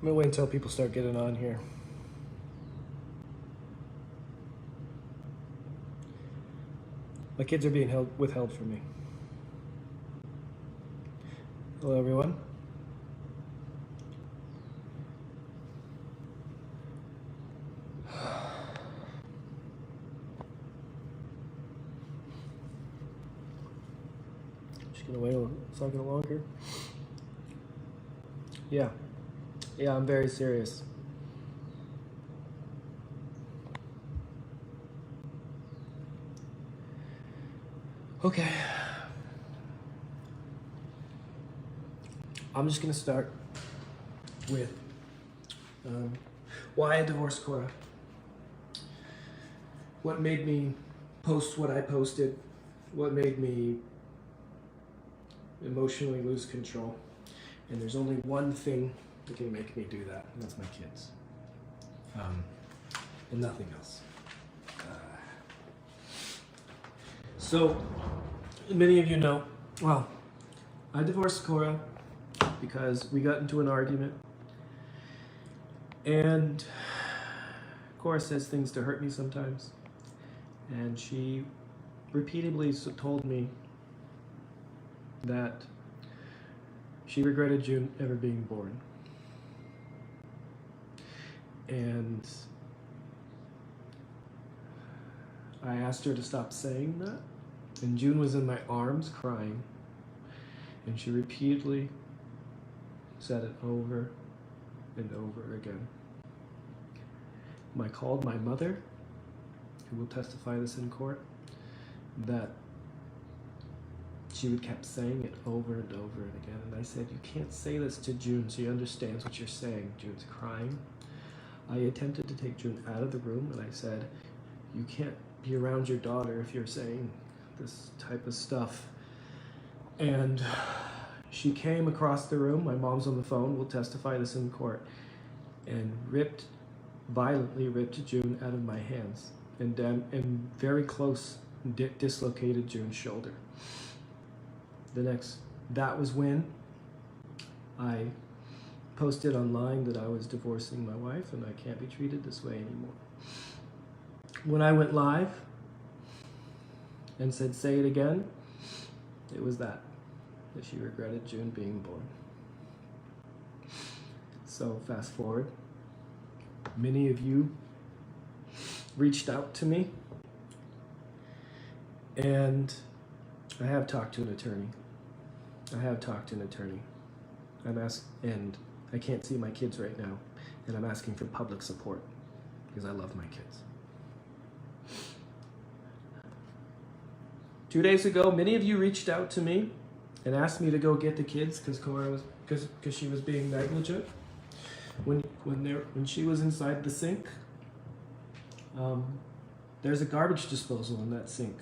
I'm gonna wait until people start getting on here. My kids are being withheld from me. Hello, everyone. Just gonna wait a second longer. Yeah, I'm very serious. Okay. I'm just gonna start with why I divorced Korra. What made me post what I posted? What made me emotionally lose control? And there's only one thing that can make me do that, and that's my kids. And nothing else. So, many of you know, well, I divorced Korra because we got into an argument. And Korra says things to hurt me sometimes. And she repeatedly told me that she regretted June ever being born. And I asked her to stop saying that. And June was in my arms crying. And she repeatedly said it over and over again. I called my mother, who will testify this in court, that she would kept saying it over and over and again. And I said, you can't say this to June. She understands what you're saying. June's crying. I attempted to take June out of the room, and I said, you can't be around your daughter if you're saying this type of stuff. And she came across the room. My mom's on the phone, will testify this in court, and violently ripped June out of my hands, and very close dislocated June's shoulder. That was when I posted online that I was divorcing my wife and I can't be treated this way anymore. When I went live and said, say it again, it was that she regretted June being born. So fast forward, many of you reached out to me, and I have talked to an attorney. And I can't see my kids right now, and I'm asking for public support because I love my kids. 2 days ago, many of you reached out to me and asked me to go get the kids because she was being negligent when she was inside the sink. There's a garbage disposal in that sink,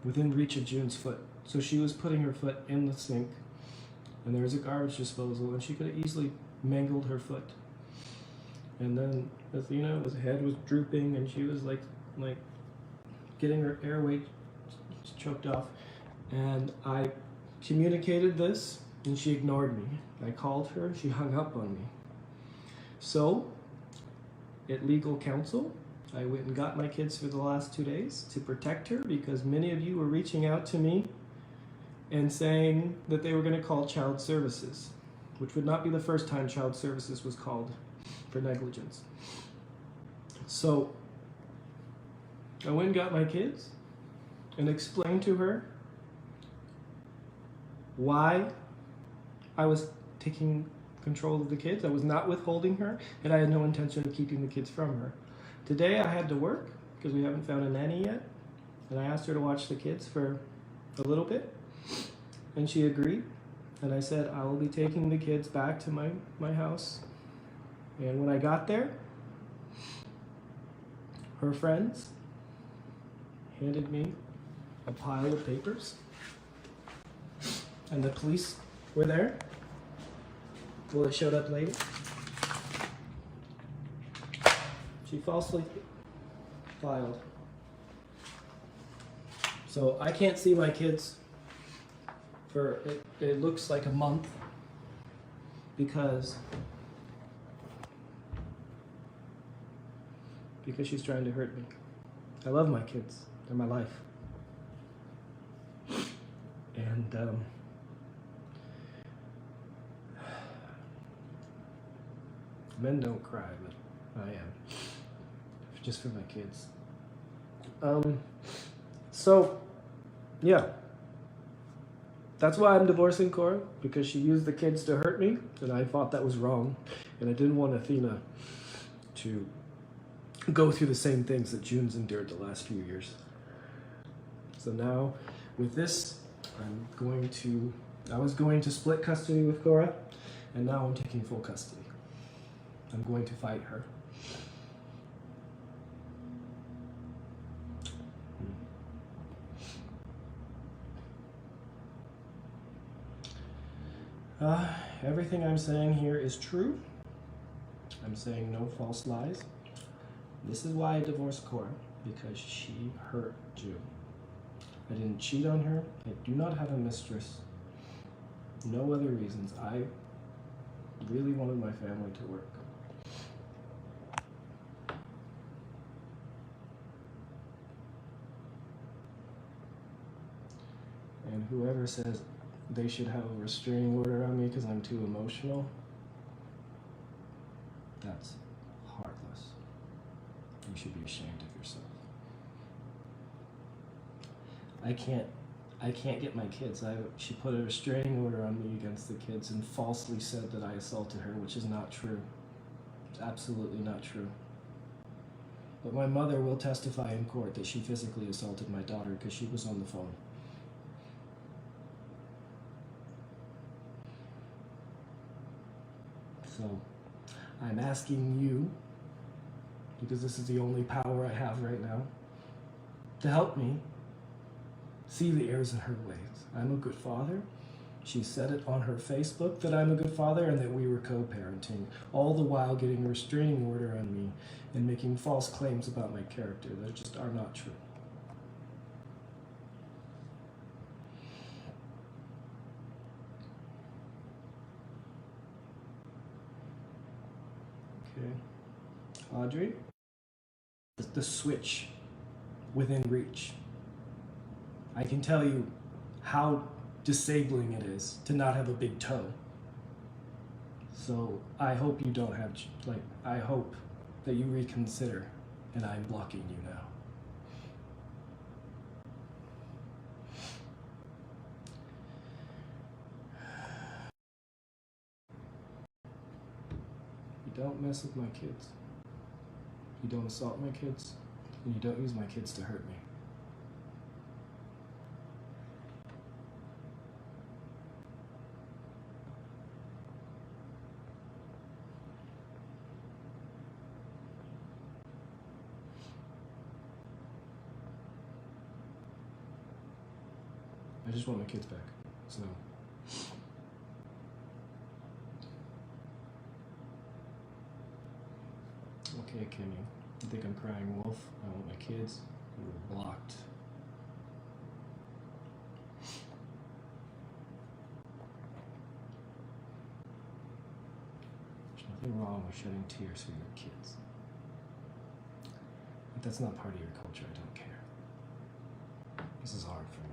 within reach of June's foot. So she was putting her foot in the sink, and there was a garbage disposal, and she could have easily mangled her foot. And then Athena's head was drooping, and she was like getting her airway choked off. And I communicated this, and she ignored me. I called her, she hung up on me. So, at legal counsel, I went and got my kids for the last 2 days to protect her, because many of you were reaching out to me and saying that they were going to call child services, which would not be the first time child services was called for negligence. So I went and got my kids and explained to her why I was taking control of the kids. I was not withholding her, and I had no intention of keeping the kids from her. Today I had to work because we haven't found a nanny yet, and I asked her to watch the kids for a little bit, and she agreed. And I said, I will be taking the kids back to my house. And when I got there, her friends handed me a pile of papers, and the police were there. Well, it showed up later. She falsely filed. So I can't see my kids for, it looks like a month. because she's trying to hurt me. I love my kids. They're my life. And men don't cry, but I am. Just for my kids. So, yeah. That's why I'm divorcing Korra, because she used the kids to hurt me, and I thought that was wrong. And I didn't want Athena to go through the same things that June's endured the last few years. So now, with this, I was going to split custody with Korra, and now I'm taking full custody. I'm going to fight her. Everything I'm saying here is true. I'm saying no false lies. This is why I divorced Korra, because she hurt June. I didn't cheat on her. I do not have a mistress. No other reasons. I really wanted my family to work. And whoever says they should have a restraining order on me because I'm too emotional, that's heartless. You should be ashamed of yourself. I can't get my kids. She put a restraining order on me against the kids and falsely said that I assaulted her, which is not true. It's absolutely not true. But my mother will testify in court that she physically assaulted my daughter because she was on the phone. So I'm asking you, because this is the only power I have right now, to help me see the errors in her ways. I'm a good father. She said it on her Facebook that I'm a good father and that we were co-parenting, all the while getting a restraining order on me and making false claims about my character that just are not true. Okay. Audrey, the switch within reach. I can tell you how disabling it is to not have a big toe. So I hope you don't have, I hope that you reconsider, and I'm blocking you now. You don't mess with my kids. You don't assault my kids, and you don't use my kids to hurt me. I just want my kids back, so. Okay, Kimmy, you think I'm crying wolf? I want my kids. You were blocked. There's nothing wrong with shedding tears for your kids. But that's not part of your culture, I don't care. This is hard for me.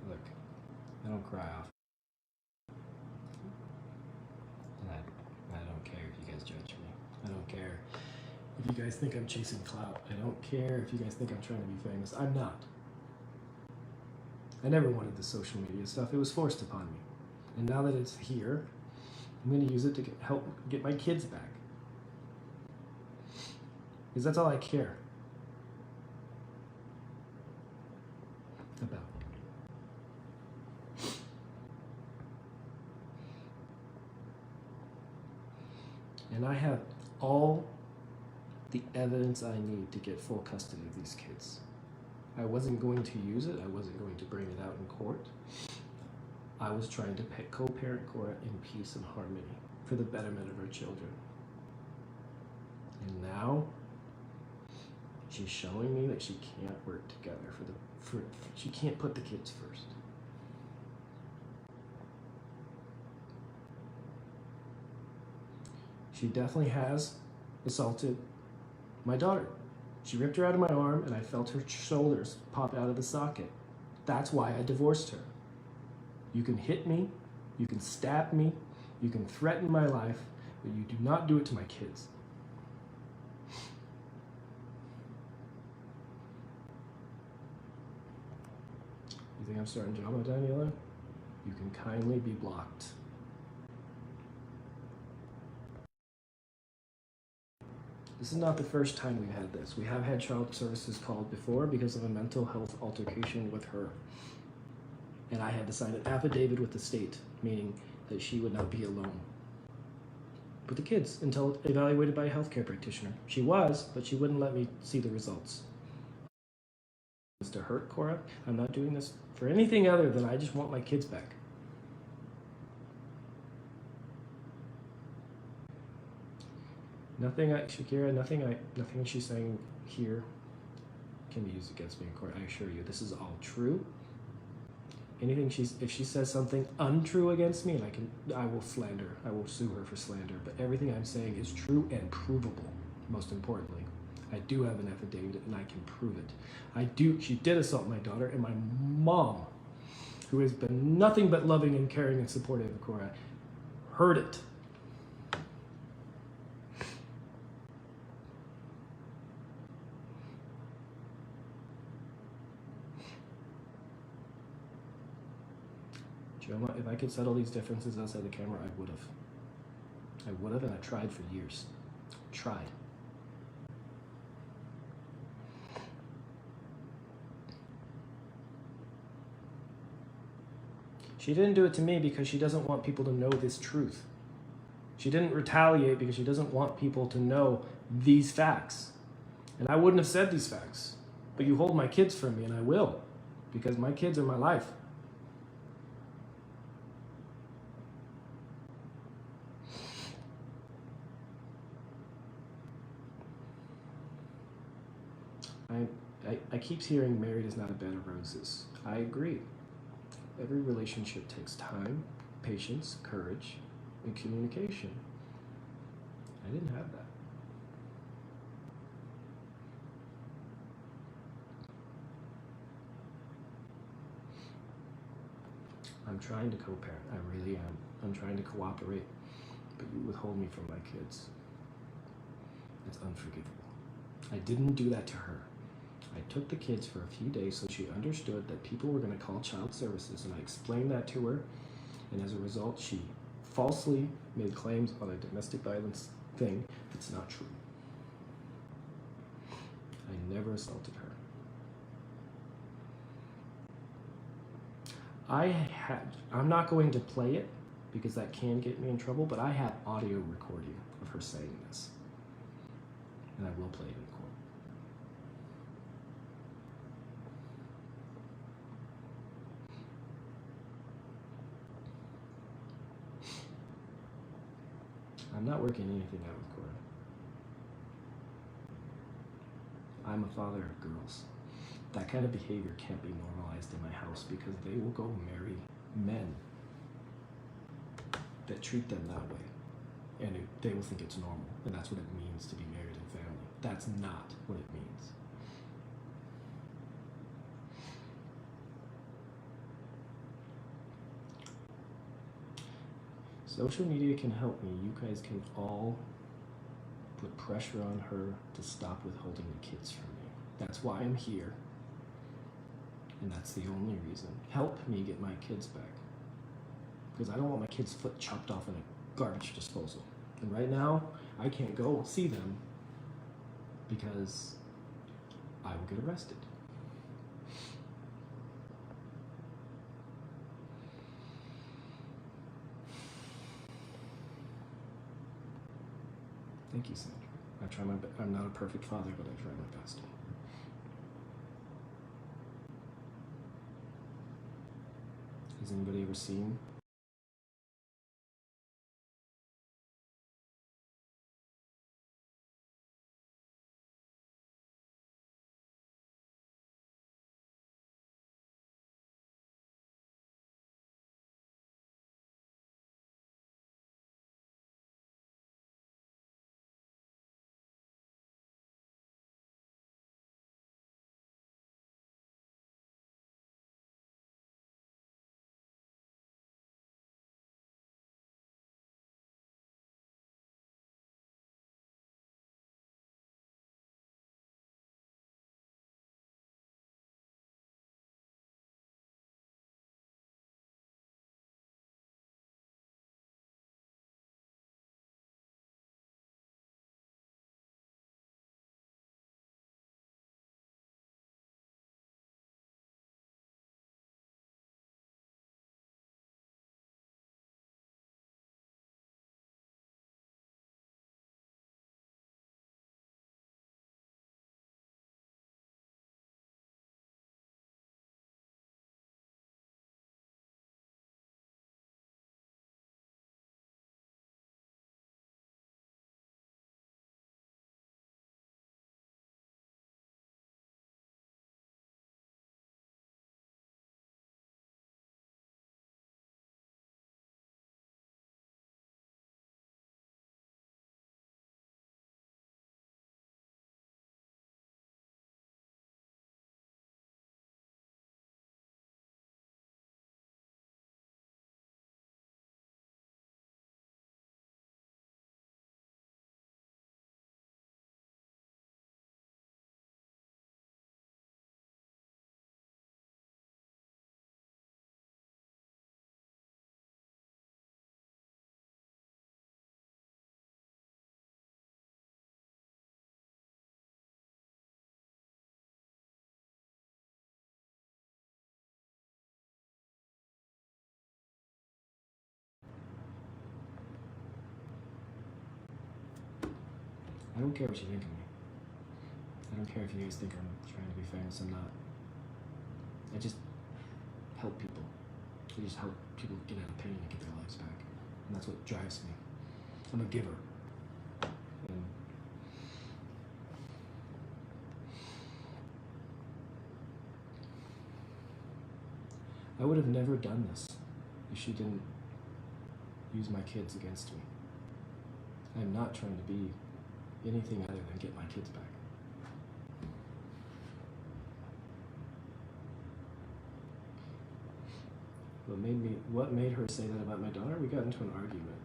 Look, I don't cry often. And I don't care if you guys judge me. I don't care if you guys think I'm chasing clout. I don't care if you guys think I'm trying to be famous. I'm not. I never wanted the social media stuff. It was forced upon me. And now that it's here, I'm going to use it to help get my kids back. Because that's all I care about. And I have all the evidence I need to get full custody of these kids. I wasn't going to use it. I wasn't going to bring it out in court. I was trying to co-parent Korra in peace and harmony for the betterment of her children. And now she's showing me that she can't work together she can't put the kids first. She definitely has assaulted my daughter. She ripped her out of my arm and I felt her shoulders pop out of the socket. That's why I divorced her. You can hit me, you can stab me, you can threaten my life, but you do not do it to my kids. You think I'm starting drama, Daniela? You can kindly be blocked. This is not the first time we've had this. We have had child services called before because of a mental health altercation with her. And I had to sign an affidavit with the state, meaning that she would not be alone with the kids until evaluated by a healthcare practitioner. She was, but she wouldn't let me see the results. To hurt Korra, I'm not doing this for anything other than I just want my kids back. Shakira, nothing she's saying here can be used against me in court. I assure you, this is all true. If she says something untrue against me, I will slander. I will sue her for slander. But everything I'm saying is true and provable. Most importantly, I do have an affidavit and I can prove it. She did assault my daughter, and my mom, who has been nothing but loving and caring and supportive of Korra, heard it. If I could settle these differences outside the camera, I would have. I would have, and I tried for years. Tried. She didn't do it to me because she doesn't want people to know this truth. She didn't retaliate because she doesn't want people to know these facts. And I wouldn't have said these facts. But you hold my kids from me, and I will. Because my kids are my life. I keep hearing married is not a bed of roses. I agree. Every relationship takes time, patience, courage, and communication. I didn't have that. I'm trying to co-parent. I really am. I'm trying to cooperate, but you withhold me from my kids. It's unforgivable. I didn't do that to her. I took the kids for a few days so she understood that people were going to call child services, and I explained that to her, and as a result, she falsely made claims on a domestic violence thing that's not true. I never assaulted her. I'm not going to play it because that can get me in trouble, but I have audio recording of her saying this, and I will play it in court. I'm not working anything out with Korra. I'm a father of girls. That kind of behavior can't be normalized in my house because they will go marry men that treat them that way. And they will think it's normal. And that's what it means to be married and family. That's not what it means. Social media can help me. You guys can all put pressure on her to stop withholding the kids from me. That's why I'm here. And that's the only reason. Help me get my kids back. Because I don't want my kids' foot chopped off in a garbage disposal. And right now, I can't go see them because I will get arrested. Thank you, Sandra. I try my best. I'm not a perfect father, but I try my best. Has anybody ever seen? I don't care what you think of me. I don't care if you guys think I'm trying to be famous. I'm not. I just help people. I just help people get out of pain and get their lives back. And that's what drives me. I'm a giver. And I would have never done this if she didn't use my kids against me. I'm not trying to be anything other than get my kids back. What made her say that about my daughter? We got into an argument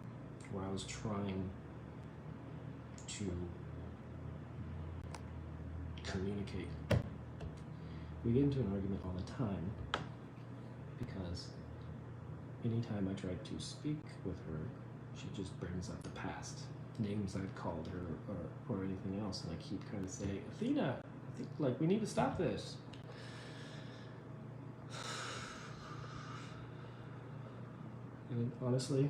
where I was trying to communicate. We get into an argument all the time because anytime I try to speak with her, she just brings up the past, names I've called her or anything else, and I keep trying to say, Athena, I think we need to stop this. And honestly,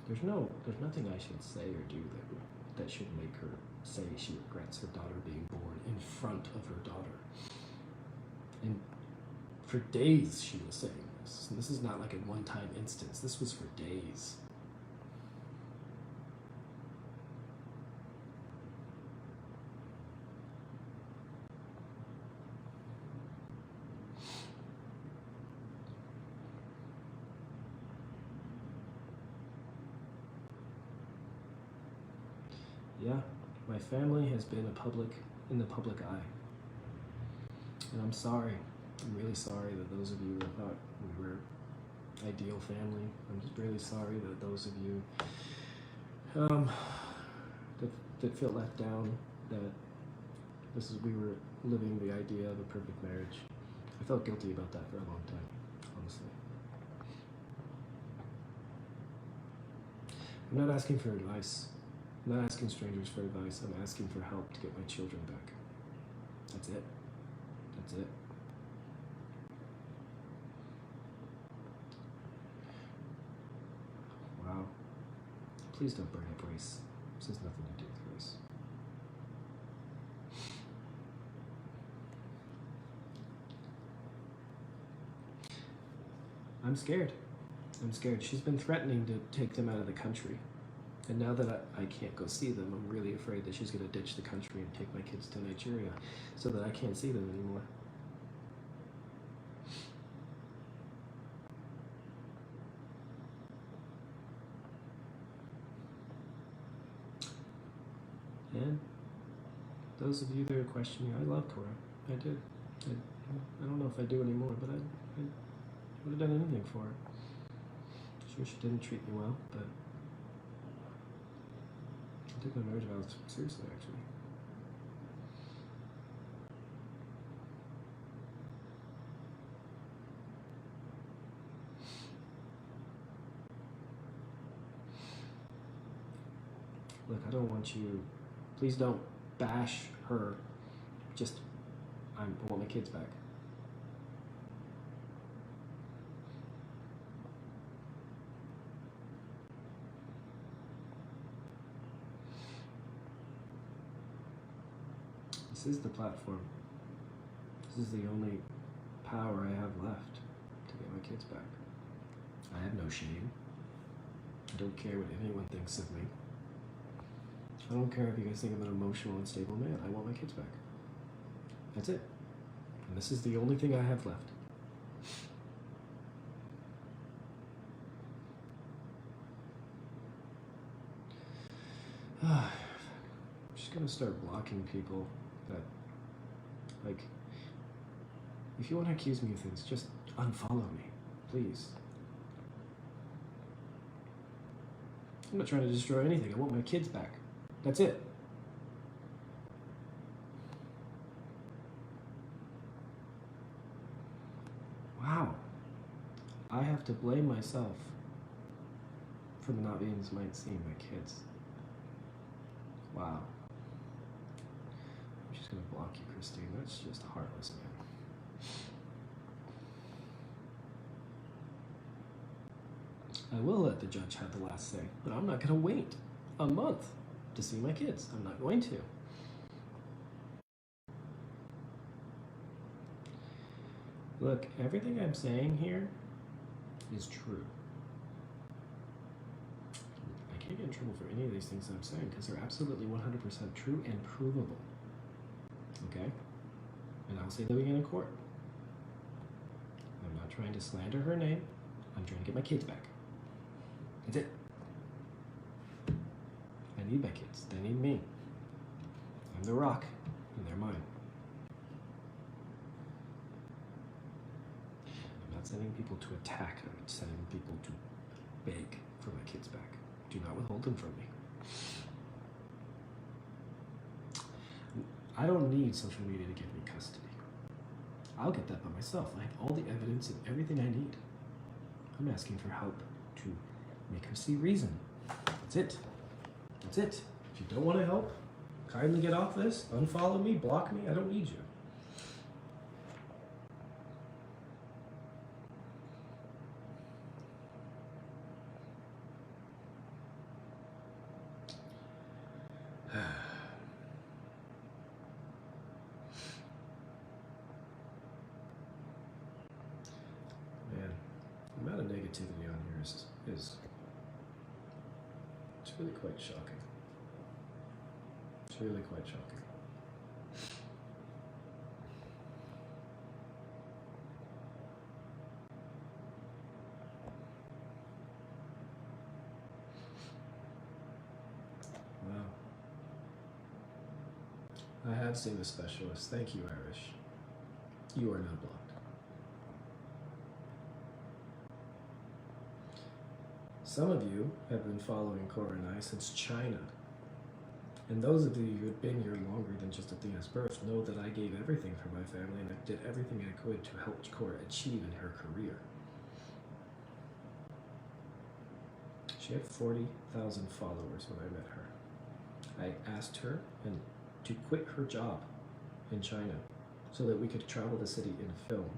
there's nothing I should say or do that should make her say she regrets her daughter being born in front of her daughter. And for days she was saying this. And this is not like a one-time instance. This was for days. Yeah, my family has been in the public eye. And I'm sorry. I'm really sorry that those of you that thought we were ideal family. I'm just really sorry that those of you that felt left down, that we were living the idea of a perfect marriage. I felt guilty about that for a long time, honestly. I'm not asking for advice. I'm not asking strangers for advice. I'm asking for help to get my children back. That's it. That's it. Wow. Please don't bring up race. This has nothing to do with race. I'm scared. I'm scared. She's been threatening to take them out of the country. And now that I can't go see them, I'm really afraid that she's going to ditch the country and take my kids to Nigeria so that I can't see them anymore. And those of you that are questioning, I love Korra. I did. I don't know if I do anymore, but I would have done anything for her. Sure, she didn't treat me well, but I took my marriage vows seriously, actually. Look, I don't want you. Please don't bash her. Just, I want my kids back. This is the platform. This is the only power I have left to get my kids back. I have no shame. I don't care what anyone thinks of me. I don't care if you guys think I'm an emotional, unstable man. I want my kids back. That's it. And this is the only thing I have left. I'm just gonna start blocking people that, like, if you want to accuse me of things, just unfollow me, please. I'm not trying to destroy anything. I want my kids back. That's it. Wow. I have to blame myself for not being as might seem my kids. Wow. I'm just gonna block you, Christine. That's just heartless, man. I will let the judge have the last say, but I'm not gonna wait a month to see my kids. I'm not going to. Look, everything I'm saying here is true. I can't get in trouble for any of these things I'm saying because they're absolutely 100% true and provable. Okay? And I'll say them again in court. I'm not trying to slander her name. I'm trying to get my kids back. That's it. I need my kids. They need me. I'm the rock, and they're mine. I'm not sending people to attack. I'm sending people to beg for my kids back. Do not withhold them from me. I don't need social media to give me custody. I'll get that by myself. I have all the evidence and everything I need. I'm asking for help to make her see reason. That's it. That's it. If you don't want to help, kindly get off this, unfollow me, block me. I don't need you. Man, the amount of negativity on here is it's really quite shocking. It's really quite shocking. Wow. I have seen the specialist. Thank you, Irish. You are now blocked. Some of you have been following Korra and I since China. And those of you who have been here longer than just Athena's birth know that I gave everything for my family and I did everything I could to help Korra achieve in her career. She had 40,000 followers when I met her. I asked her to quit her job in China so that we could travel the city in film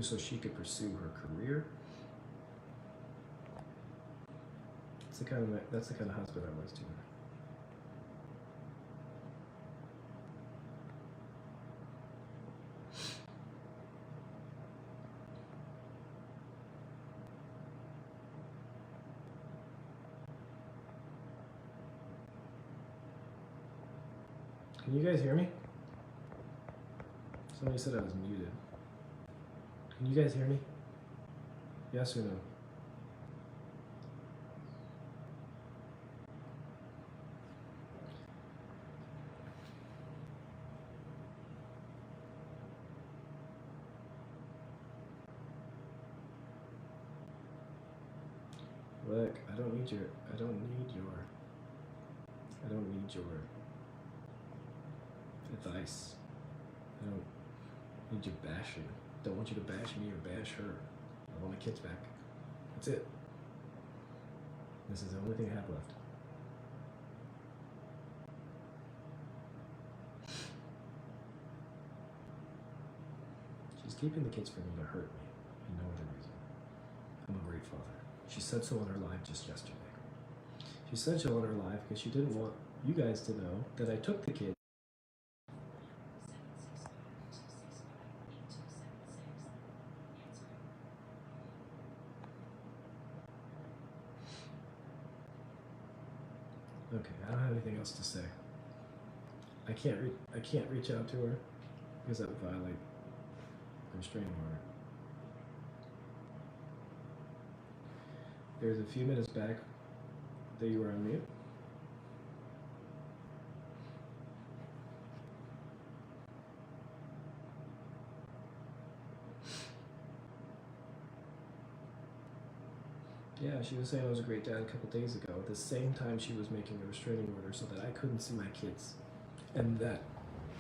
so she could pursue her career. That's the kind of husband I was to her. Can you guys hear me? Somebody said I was muted. Can you guys hear me? Yes or no? Look, I don't need your advice. I don't need you bashing. Don't want you to bash me or bash her. I want my kids back. That's it. This is the only thing I have left. She's keeping the kids from me to hurt me, and no other reason. I'm a great father. She said so on her live just yesterday. She said so on her live because she didn't want you guys to know that I took the kids. Okay, I don't have anything else to say. I can't reach out to her because that would violate the restraining order. There's a few minutes back that you were on mute. Yeah, she was saying I was a great dad a couple days ago. At the same time, she was making a restraining order so that I couldn't see my kids. And that,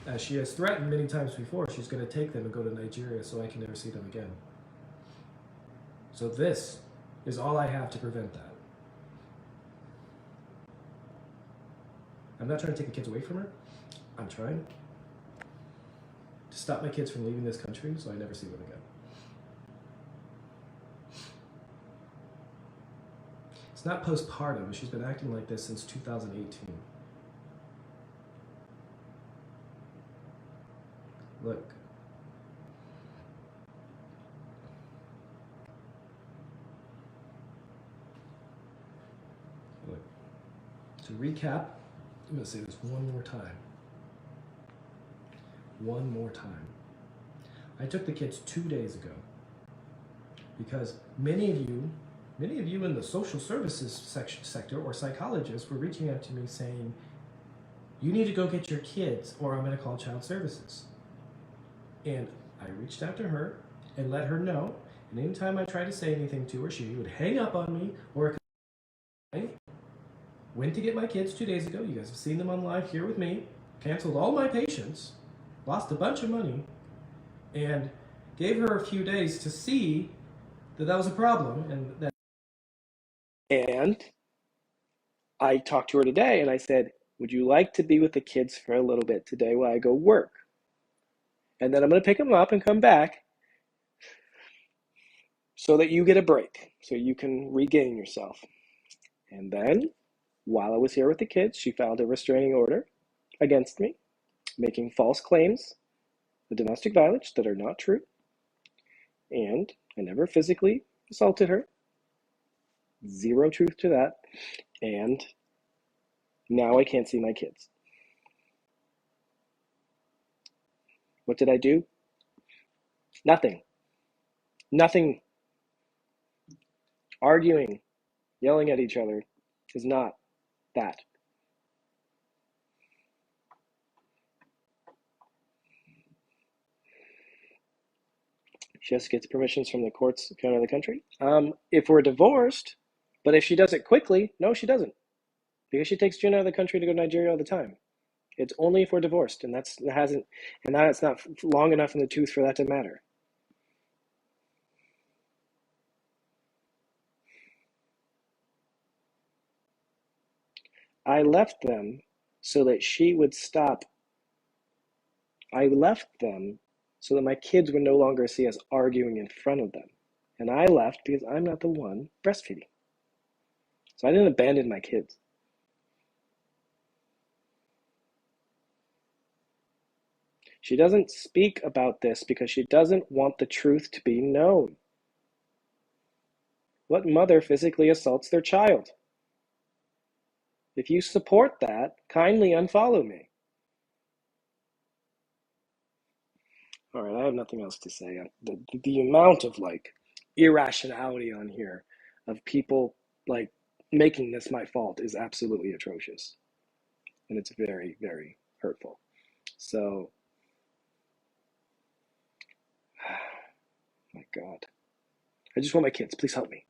as she has threatened many times before, she's going to take them and go to Nigeria so I can never see them again. So this is all I have to prevent that. I'm not trying to take the kids away from her. I'm trying to stop my kids from leaving this country so I never see them again. It's not postpartum. She's been acting like this since 2018. Look. Look. To recap, I'm going to say this one more time. One more time. I took the kids 2 days ago because many of you in the social services sector or psychologists were reaching out to me saying, you need to go get your kids or I'm going to call child services. And I reached out to her and let her know. And anytime I tried to say anything to her, she would hang up on me or I went to get my kids 2 days ago. You guys have seen them on live here with me. Canceled all my patients, lost a bunch of money, and gave her a few days to see that that was a problem. And I talked to her today and I said, would you like to be with the kids for a little bit today while I go work? And then I'm going to pick them up and come back so that you get a break, so you can regain yourself. And then, while I was here with the kids, she filed a restraining order against me, making false claims of domestic violence that are not true. And I never physically assaulted her. Zero truth to that. And now I can't see my kids. What did I do? Nothing. Nothing. Arguing, yelling at each other is not that. She just gets permissions from the courts if you're out of the country. If we're divorced, but if she does it quickly, no, she doesn't. Because she takes June out of the country to go to Nigeria all the time. It's only if we're divorced, and that's not long enough in the tooth for that to matter. I left them so that she would stop. I left them so that my kids would no longer see us arguing in front of them. And I left because I'm not the one breastfeeding. So I didn't abandon my kids. She doesn't speak about this because she doesn't want the truth to be known. What mother physically assaults their child? If you support that, kindly unfollow me. All right, I have nothing else to say. The amount of like irrationality on here of people like making this my fault is absolutely atrocious. And it's very, very hurtful. So, my God. I just want my kids. Please help me.